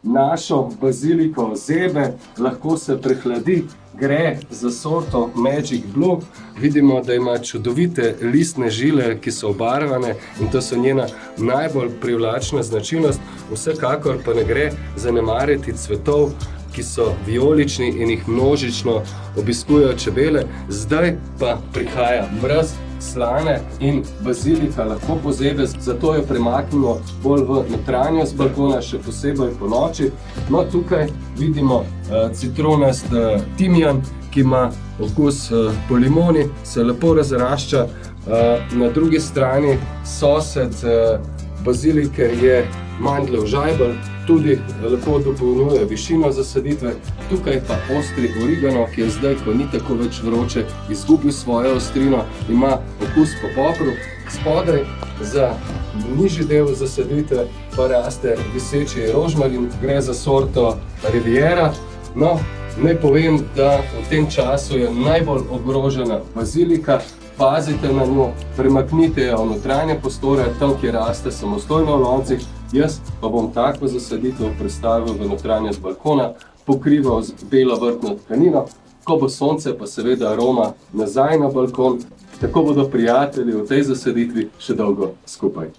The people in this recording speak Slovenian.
našo baziliko zebe, lahko se prehladi, gre za sorto Magic Blue. Vidimo, da ima čudovite listne žile, ki so obarvane in to so njena najbolj privlačna značilnost. Vsekakor pa ne gre zanemariti cvetov, ki so vijolični in jih množično obiskujejo čebele. Zdaj pa prihaja mraz, slane in bazilika lahko pozebe, zato jo premaknemo bolj v notranjost balkona, še posebej po noči. No, tukaj vidimo citronast timijan, ki ima okus po limoni, se lepo razrašča. Na drugi strani sosed bazilike je mandljev žajbelj, tudi lepo dopolnjuje višino zasaditve. Tukaj pa ostri origano, ki je zdaj, ko ni tako več vroče, izgubil svojo ostrino, ima okus po popru. Spodaj za nižji del zasaditve pa raste viseči rožmarin, gre za sorto Riviera. No, naj povem, da v tem času je najbolj ogrožena bazilika. Pazite na njo, premaknite jo v notranje prostore, tam, kjer raste samostojno v loncih. Jaz pa bom tako zasaditev prestavil v notranjost balkona, pokrival z belo vrtno tkanino, ko bo sonce pa seveda aroma nazaj na balkon, tako bodo prijatelji v tej zasaditvi še dolgo skupaj.